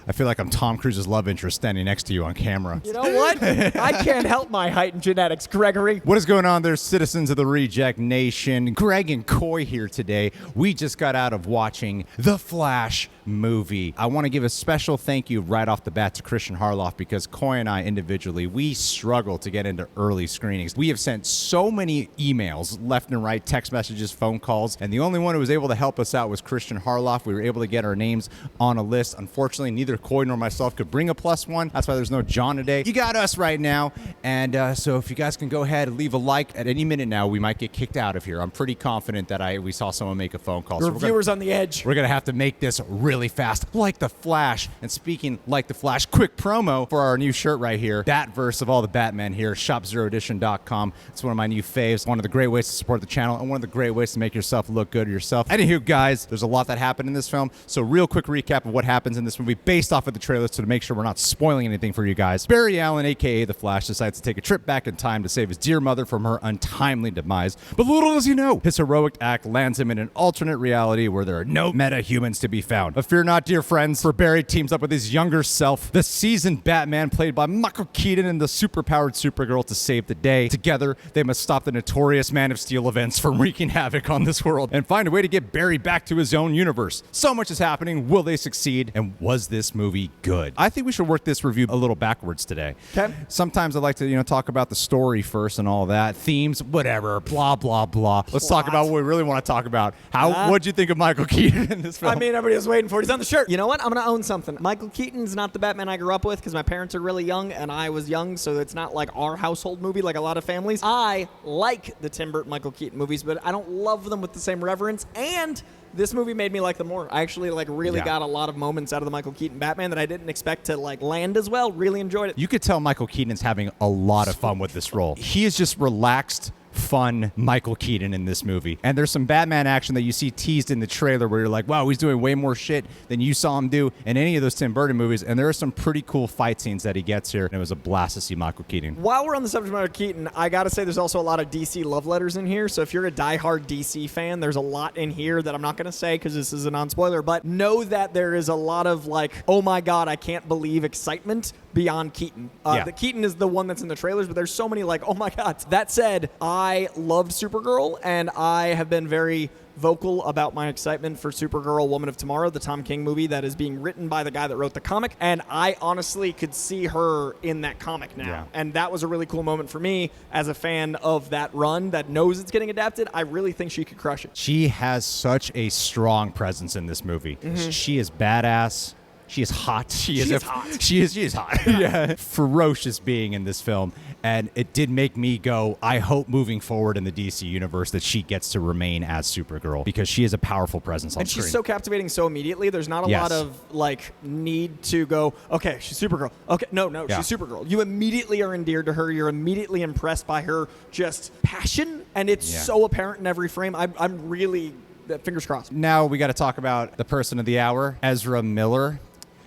I feel like I'm Tom Cruise's love interest standing next to you on camera. You know what? I can't help my height and genetics, Gregory. What is going on there, citizens of the Reject Nation? Greg and Coy here today. We just got out of watching the Flash movie. I want to give a special thank you right off the bat to Christian Harloff because Coy and I individually, we struggle to get into early screenings. We have sent so many emails left and right, text messages, phone calls, and the only one who was able to help us out was Christian Harloff. We were able to get our names on a list. Unfortunately, neither Coy nor myself could bring a +1. That's why there's no John today. You got us right now. And so if you guys can go ahead and leave a like at any minute now, we might get kicked out of here. I'm pretty confident that we saw someone make a phone call. Your viewers on the edge. We're going to have to make this really fast, like the Flash. And speaking like the Flash, quick promo for our new shirt right here. Batverse of all the Batman here, shopzeroedition.com. It's one of my new faves. One of the great ways to support the channel and one of the great ways to make yourself look good yourself. Anywho, guys, there's a lot that happened in this film. So real quick recap of what happens in this movie based off of the trailers so to make sure we're not spoiling anything for you guys. Barry Allen, a.k.a. The Flash, decides to take a trip back in time to save his dear mother from her untimely demise. But little does he know, his heroic act lands him in an alternate reality where there are no meta-humans to be found. But fear not, dear friends, for Barry teams up with his younger self, the seasoned Batman played by Michael Keaton and the superpowered Supergirl to save the day. Together, they must stop the notorious Man of Steel events from wreaking havoc on this world and find a way to get Barry back to his own universe. So much is happening. Will they succeed? And was this movie good? I think we should work this review a little backwards today. Okay. Sometimes I like to, talk about the story first and all that. Themes, whatever, blah, blah, blah. Let's talk about what we really want to talk about. What'd you think of Michael Keaton in this film? I mean, everybody was waiting for it. He's on the shirt. You know what? I'm going to own something. Michael Keaton's not the Batman I grew up with because my parents are really young and I was young, so it's not like our household movie like a lot of families. I like the Tim Burton Michael Keaton movies, but I don't love them with the same reverence, and this movie made me like them more. I actually really got a lot of moments out of the Michael Keaton Batman that I didn't expect to land as well. Really enjoyed it. You could tell Michael Keaton is having a lot of fun with this role. He is just relaxed, fun Michael Keaton in this movie. And there's some Batman action that you see teased in the trailer where you're like, wow, he's doing way more shit than you saw him do in any of those Tim Burton movies. And there are some pretty cool fight scenes that he gets here. And it was a blast to see Michael Keaton. While we're on the subject of Michael Keaton, I gotta say there's also a lot of DC love letters in here. So if you're a diehard DC fan, there's a lot in here that I'm not gonna say because this is a non-spoiler, but know that there is a lot of oh my God, I can't believe excitement beyond Keaton. The Keaton is the one that's in the trailers, but there's so many oh my God. That said, I loved Supergirl, and I have been very vocal about my excitement for Supergirl Woman of Tomorrow, the Tom King movie that is being written by the guy that wrote the comic, and I honestly could see her in that comic now. Yeah. And that was a really cool moment for me as a fan of that run that knows it's getting adapted. I really think she could crush it. She has such a strong presence in this movie. Mm-hmm. She is badass. She is hot. She is hot. She is hot. Yeah. Ferocious being in this film. And it did make me go, I hope moving forward in the DC universe that she gets to remain as Supergirl because she is a powerful presence on screen. And she's so captivating so immediately. There's not a lot of need to go, okay, she's Supergirl. Okay, no, she's Supergirl. You immediately are endeared to her. You're immediately impressed by her just passion. And it's so apparent in every frame. I'm really, fingers crossed. Now we got to talk about the person of the hour, Ezra Miller.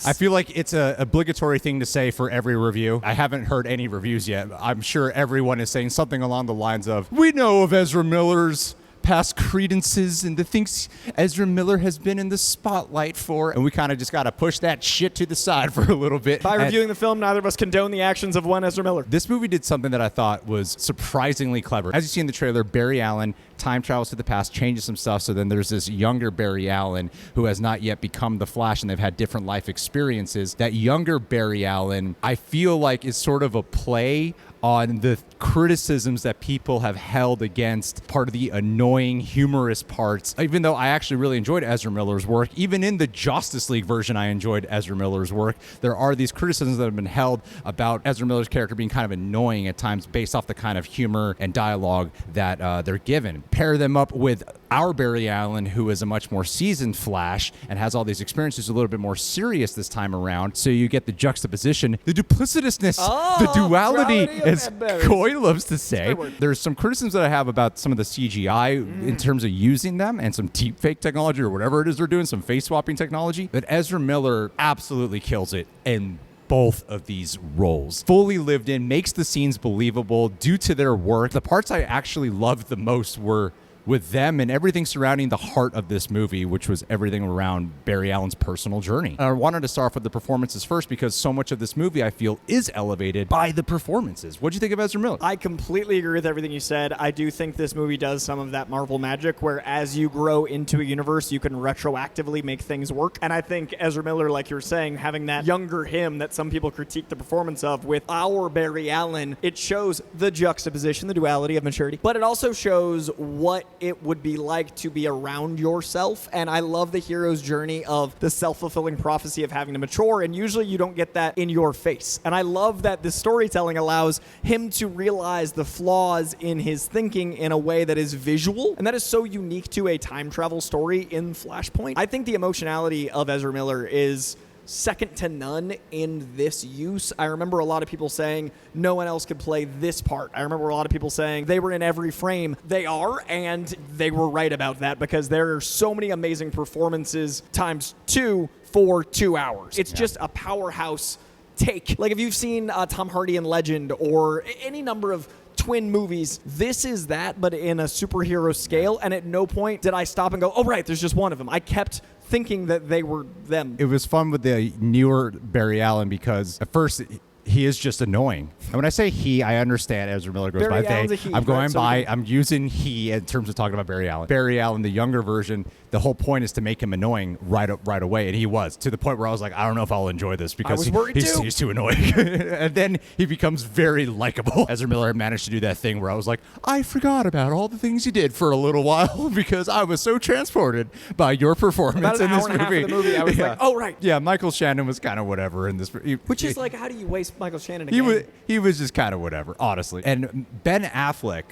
I feel like it's an obligatory thing to say for every review. I haven't heard any reviews yet. I'm sure everyone is saying something along the lines of, we know of Ezra Miller's past credences and the things Ezra Miller has been in the spotlight for, and we kind of just got to push that shit to the side for a little bit. By reviewing the film, neither of us condone the actions of one Ezra Miller. This movie did something that I thought was surprisingly clever. As you see in the trailer, Barry Allen time travels to the past, changes some stuff, so then there's this younger Barry Allen who has not yet become the Flash, and they've had different life experiences. That younger Barry Allen, I feel like, is sort of a play on the criticisms that people have held against part of the annoying, humorous parts. Even though I actually really enjoyed Ezra Miller's work, even in the Justice League version, I enjoyed Ezra Miller's work. There are these criticisms that have been held about Ezra Miller's character being kind of annoying at times based off the kind of humor and dialogue that they're given. Pair them up with our Barry Allen, who is a much more seasoned Flash and has all these experiences a little bit more serious this time around. So you get the juxtaposition, the duplicitousness, the duality, as Coy loves to say. There's some criticisms that I have about some of the CGI in terms of using them and some deepfake technology or whatever it is they're doing, some face swapping technology. But Ezra Miller absolutely kills it in both of these roles. Fully lived in, makes the scenes believable due to their work. The parts I actually loved the most were with them and everything surrounding the heart of this movie, which was everything around Barry Allen's personal journey. I wanted to start off with the performances first because so much of this movie, I feel, is elevated by the performances. What'd you think of Ezra Miller? I completely agree with everything you said. I do think this movie does some of that Marvel magic where as you grow into a universe, you can retroactively make things work. And I think Ezra Miller, like you were saying, having that younger him that some people critique the performance of with our Barry Allen, it shows the juxtaposition, the duality of maturity, but it also shows what it would be like to be around yourself. And I love the hero's journey of the self-fulfilling prophecy of having to mature, and usually you don't get that in your face. And I love that the storytelling allows him to realize the flaws in his thinking in a way that is visual, and that is so unique to a time travel story in Flashpoint. I think the emotionality of Ezra Miller is second to none in this use. I remember a lot of people saying no one else could play this part. I remember a lot of people saying they were in every frame. They are, and they were right about that because there are so many amazing performances times 2 for 2 hours. It's just a powerhouse take. Like if you've seen Tom Hardy in Legend or any number of twin movies, this is that, but in a superhero scale, and at no point did I stop and go, oh right, there's just one of them. I kept thinking that they were them. It was fun with the newer Barry Allen because at first he is just annoying. And when I say he, I understand Ezra Miller goes Barry by Allen's they. a he, I'm going right? So by, I'm using he in terms of talking about Barry Allen. Barry Allen, the younger version, the whole point is to make him annoying right away, and he was, to the point where I was like, I don't know if I'll enjoy this because he's too annoying. And then he becomes very likable. Ezra Miller managed to do that thing where I was like, I forgot about all the things you did for a little while because I was so transported by your performance in this movie. I was like, oh right. Yeah, Michael Shannon was kind of whatever in this. Which is like, how do you waste Michael Shannon again? He was just kind of whatever, honestly. And Ben Affleck,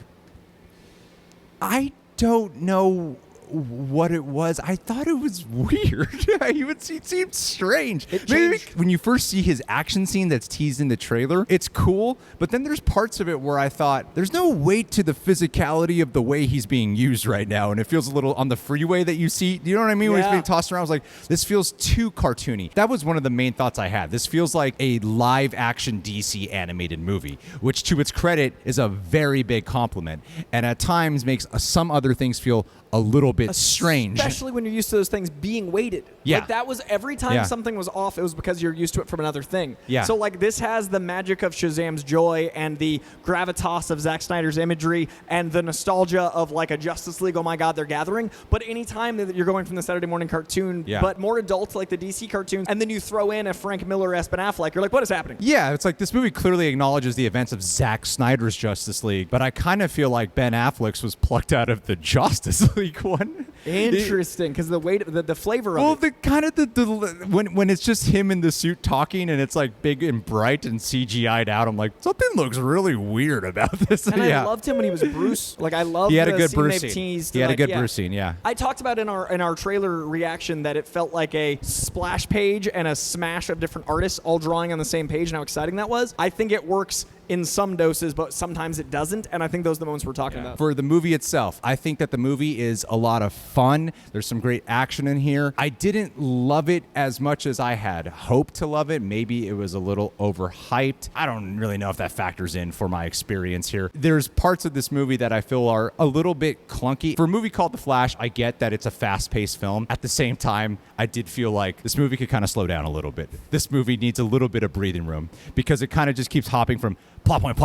I don't know what it was. I thought it was weird. It seemed strange. Maybe when you first see his action scene that's teased in the trailer, it's cool, but then there's parts of it where I thought there's no weight to the physicality of the way he's being used right now, and it feels a little on the freeway that you see. You know what I mean? When he's being tossed around, I was like, this feels too cartoony. That was one of the main thoughts I had. This feels like a live action DC animated movie, which to its credit is a very big compliment, and at times makes some other things feel a little bit strange. Especially when you're used to those things being weighted. Yeah. Like that was every time something was off, it was because you're used to it from another thing. Yeah. So like this has the magic of Shazam's joy and the gravitas of Zack Snyder's imagery and the nostalgia of like a Justice League, oh my God, they're gathering. But anytime that you're going from the Saturday morning cartoon, but more adult like the DC cartoons, and then you throw in a Frank Miller-esque Ben Affleck, you're like, what is happening? Yeah, it's like this movie clearly acknowledges the events of Zack Snyder's Justice League, but I kind of feel like Ben Affleck's was plucked out of the Justice League one. Interesting, because the weight, the flavor of it. Well, the kind of the when it's just him in the suit talking and it's like big and bright and CGI'd out, I'm like, something looks really weird about this. And I loved him when he was Bruce. Like I loved he had the a good scene Bruce they've scene. teased. He had like, a good Bruce scene, yeah. I talked about in our trailer reaction that it felt like a splash page and a smash of different artists all drawing on the same page and how exciting that was. I think it works in some doses, but sometimes it doesn't, and I think those are the moments we're talking about. For the movie itself, I think that the movie is a lot of fun. There's some great action in here. I didn't love it as much as I had hoped to love it. Maybe it was a little overhyped. I don't really know if that factors in for my experience here. There's parts of this movie that I feel are a little bit clunky. For a movie called The Flash, I get that it's a fast-paced film. At the same time, I did feel like this movie could kind of slow down a little bit. This movie needs a little bit of breathing room because it kind of just keeps hopping from plot point,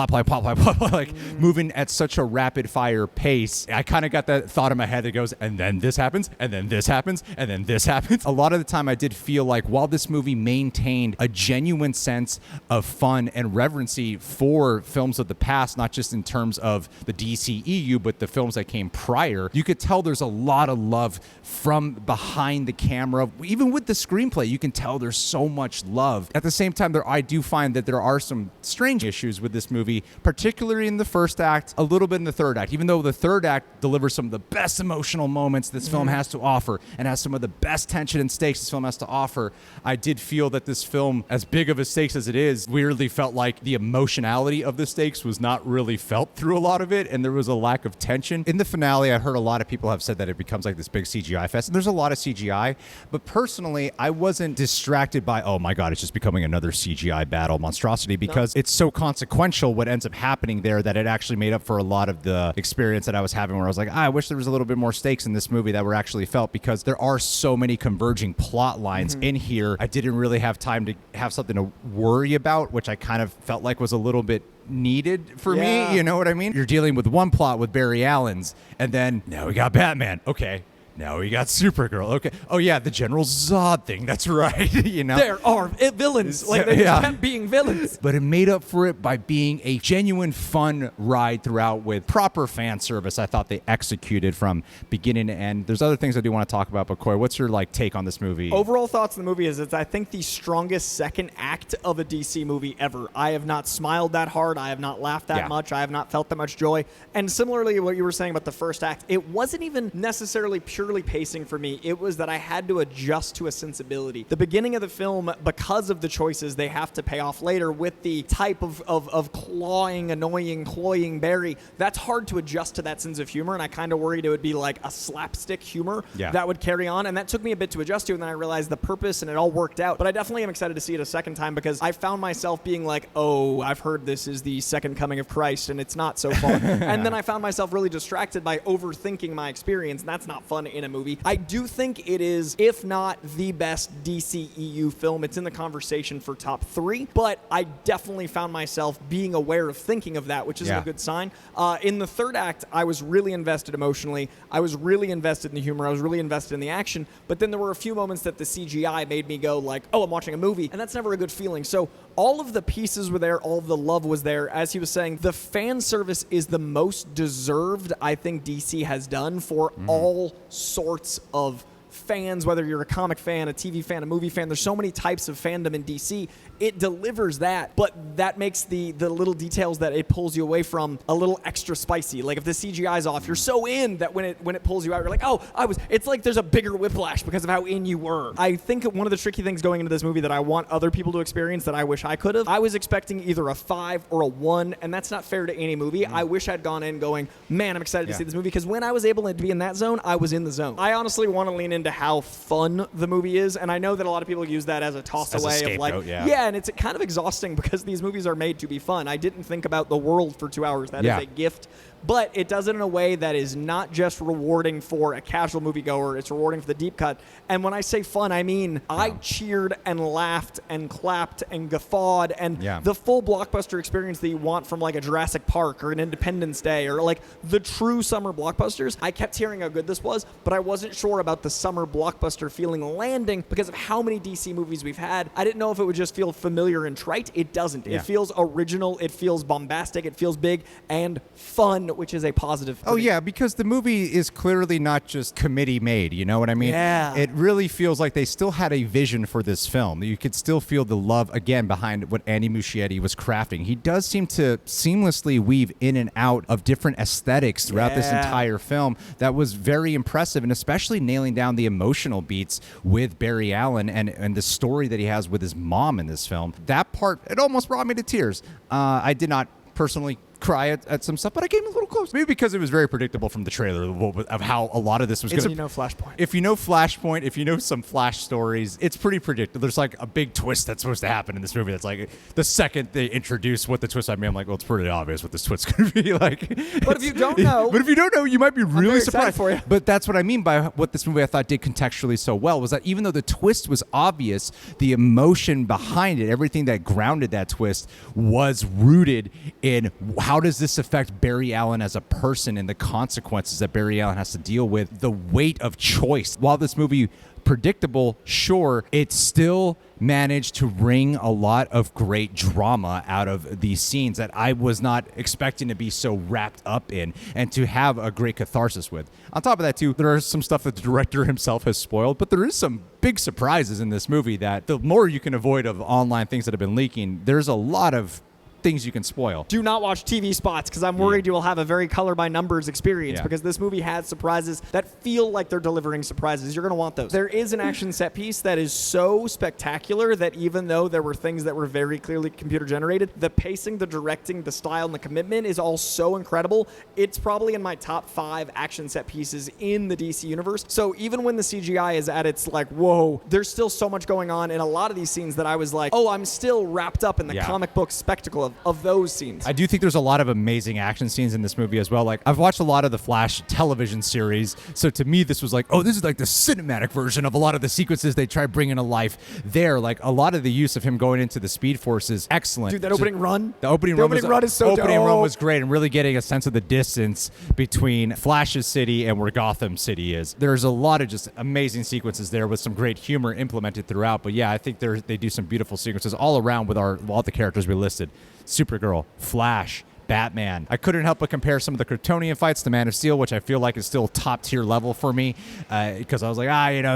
like moving at such a rapid fire pace. I kind of got that thought in my head that goes, and then this happens, and then this happens, and then this happens. A lot of the time I did feel like while this movie maintained a genuine sense of fun and reverency for films of the past, not just in terms of the DCEU, but the films that came prior, you could tell there's a lot of love from behind the camera. Even with the screenplay, you can tell there's so much love. At the same time, I do find that there are some strange issues with this movie, particularly in the first act, a little bit in the third act, even though the third act delivers some of the best emotional moments this film has to offer and has some of the best tension and stakes this film has to offer. I did feel that this film, as big of a stakes as it is, weirdly felt like the emotionality of the stakes was not really felt through a lot of it, and there was a lack of tension. In the finale, I heard a lot of people have said that it becomes like this big CGI fest, and there's a lot of CGI, but personally, I wasn't distracted by, oh my God, it's just becoming another CGI battle monstrosity because it's so consequential consequential what ends up happening there that it actually made up for a lot of the experience that I was having where I was like, I wish there was a little bit more stakes in this movie that were actually felt, because there are so many converging plot lines in here. I didn't really have time to have something to worry about, which I kind of felt like was a little bit needed for me. You know what I mean? You're dealing with one plot with Barry Allen's, and then now we got Batman. Okay. Now we got Supergirl. Okay. Oh, yeah, the General Zod thing. That's right. You know? There are villains. Like, they just kept being villains. But it made up for it by being a genuine fun ride throughout with proper fan service. I thought they executed from beginning to end. There's other things I do want to talk about, but Coy, what's your take on this movie? Overall thoughts on the movie is it's, I think, the strongest second act of a DC movie ever. I have not smiled that hard. I have not laughed that much. I have not felt that much joy. And similarly, what you were saying about the first act, it wasn't even necessarily purely pacing for me. It was that I had to adjust to a sensibility. The beginning of the film, because of the choices they have to pay off later with the type of clawing, annoying, cloying Barry, that's hard to adjust to that sense of humor, and I kind of worried it would be like a slapstick humor that would carry on, and that took me a bit to adjust to, and then I realized the purpose, and it all worked out. But I definitely am excited to see it a second time, because I found myself being like, oh, I've heard this is the second coming of Christ, and it's not so far. And then I found myself really distracted by overthinking my experience, and that's not fun in a movie. I do think it is, if not the best DCEU film, it's in the conversation for top 3, but I definitely found myself being aware of thinking of that, which is a good sign. In the third act, I was really invested emotionally. I was really invested in the humor. I was really invested in the action, but then there were a few moments that the CGI made me go like, oh, I'm watching a movie, and that's never a good feeling. So all of the pieces were there, all of the love was there. As he was saying, the fan service is the most deserved I think DC has done for all sorts of fans, whether you're a comic fan, a TV fan, a movie fan. There's so many types of fandom in DC. It delivers that, but that makes the little details that it pulls you away from a little extra spicy. Like if the CGI's off, you're so in that when it pulls you out, you're like, oh, it's like there's a bigger whiplash because of how in you were. I think one of the tricky things going into this movie that I want other people to experience that I wish I could have, I was expecting either a 5 or a 1, and that's not fair to any movie. I wish I'd gone in going, man, I'm excited to see this movie, because when I was able to be in that zone, I was in the zone. I honestly want to lean into how fun the movie is, and I know that a lot of people use that as a toss away of like, and it's kind of exhausting because these movies are made to be fun. I didn't think about the world for 2 hours. That is a gift. But it does it in a way that is not just rewarding for a casual moviegoer. It's rewarding for the deep cut. And when I say fun, I mean I cheered and laughed and clapped and guffawed and the full blockbuster experience that you want from like a Jurassic Park or an Independence Day or like the true summer blockbusters. I kept hearing how good this was, but I wasn't sure about the summer blockbuster feeling landing because of how many DC movies we've had. I didn't know if it would just feel familiar and trite. It doesn't. It feels original. It feels bombastic. It feels big and fun, which is a positive. Oh, yeah, because the movie is clearly not just committee made, you know what I mean? Yeah. It really feels like they still had a vision for this film. You could still feel the love, again, behind what Andy Muschietti was crafting. He does seem to seamlessly weave in and out of different aesthetics throughout this entire film. That was very impressive, and especially nailing down the emotional beats with Barry Allen and the story that he has with his mom in this film. That part, it almost brought me to tears. I did not personally cry at some stuff, but I came a little close. Maybe because it was very predictable from the trailer of how a lot of this was going to... If you know Flashpoint. If you know Flashpoint, if you know some Flash stories, it's pretty predictable. There's like a big twist that's supposed to happen in this movie. That's like the second they introduce what the twist, I mean, I'm like, well, it's pretty obvious what this twist's going to be like. But if you don't know... But if you don't know, you might be really surprised. For you. But that's what I mean by what this movie I thought did contextually so well, was that even though the twist was obvious, the emotion behind it, everything that grounded that twist was rooted in how does this affect Barry Allen as a person and the consequences that Barry Allen has to deal with, the weight of choice. While this movie predictable, sure, it still managed to wring a lot of great drama out of these scenes that I was not expecting to be so wrapped up in and to have a great catharsis with. On top of that, too, there are some stuff that the director himself has spoiled, but there is some big surprises in this movie that the more you can avoid of online things that have been leaking, there's a lot of things you can spoil. Do not watch TV spots because I'm worried you will have a very color by numbers experience because this movie has surprises that feel like they're delivering surprises. You're going to want those. There is an action set piece that is so spectacular that even though there were things that were very clearly computer generated, the pacing, the directing, the style, and the commitment is all so incredible. It's probably in my top 5 action set pieces in the DC universe. So even when the CGI is at its like, whoa, there's still so much going on in a lot of these scenes that I was like, oh, I'm still wrapped up in the comic book spectacle of of those scenes. I do think there's a lot of amazing action scenes in this movie as well. Like, I've watched a lot of the Flash television series, so to me this was like, oh, this is like the cinematic version of a lot of the sequences they try bringing to life there. Like, a lot of the use of him going into the Speed Force is excellent. Dude, that opening run? The opening run is so dope. Opening run was great, and really getting a sense of the distance between Flash's city and where Gotham City is. There's a lot of just amazing sequences there with some great humor implemented throughout. But yeah, I think they do some beautiful sequences all around with all the characters we listed. Supergirl, Flash, Batman. I couldn't help but compare some of the Kryptonian fights to Man of Steel, which I feel like is still top tier level for me, because I was like,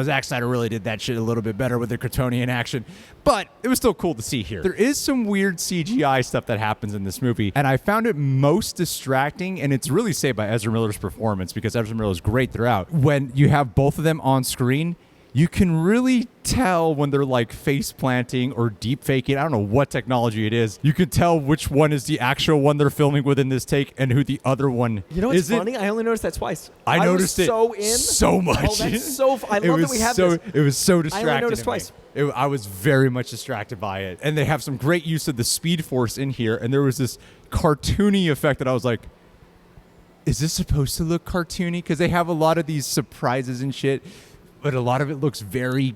Zack Snyder really did that shit a little bit better with the Kryptonian action, but it was still cool to see here. There is some weird CGI stuff that happens in this movie, and I found it most distracting, and it's really saved by Ezra Miller's performance, because Ezra Miller is great throughout. When you have both of them on screen, you can really tell when they're like face planting or deep faking. I don't know what technology it is. You can tell which one is the actual one they're filming with in this take and who the other one is. You know what's funny? I only noticed that twice. I noticed it so much. Oh, that's so I love that we have this. It was so distracting. I only noticed twice. I was very much distracted by it. And they have some great use of the Speed Force in here. And there was this cartoony effect that I was like, is this supposed to look cartoony? Because they have a lot of these surprises and shit, but a lot of it looks very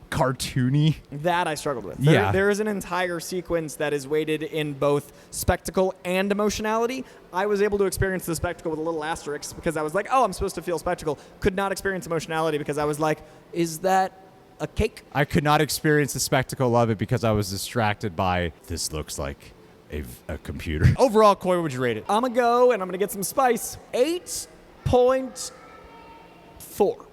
cartoony. That I struggled with. Yeah. There is an entire sequence that is weighted in both spectacle and emotionality. I was able to experience the spectacle with a little asterisk because I was like, oh, I'm supposed to feel spectacle. Could not experience emotionality because I was like, is that a cake? I could not experience the spectacle of it because I was distracted by, this looks like a computer. Overall, Coy, what would you rate it? I'm going to go, and I'm going to get some spice. 8.4.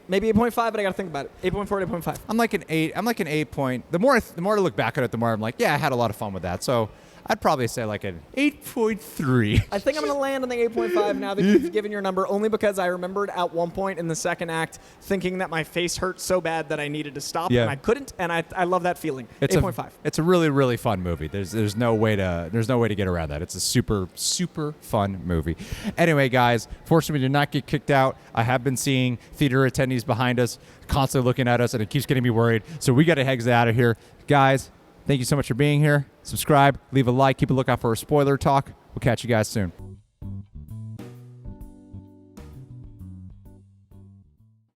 Maybe 8.5, but I got to think about it. 8.4 to 8.5. I'm like an 8. I'm like an 8 point. The more I look back at it, the more I'm like, yeah, I had a lot of fun with that. So I'd probably say like an 8.3. I think I'm going to land on the 8.5 now that you've given your number, only because I remembered at one point in the second act thinking that my face hurt so bad that I needed to stop, and I couldn't, and I love that feeling. 8.5. It's a really, really fun movie. There's no way to get around that. It's a super, super fun movie. Anyway, guys, fortunately we did not get kicked out. I have been seeing theater attendees behind us constantly looking at us, and it keeps getting me worried. So we got to exit out of here. Guys, thank you so much for being here. Subscribe, leave a like, keep a lookout for our spoiler talk. We'll catch you guys soon.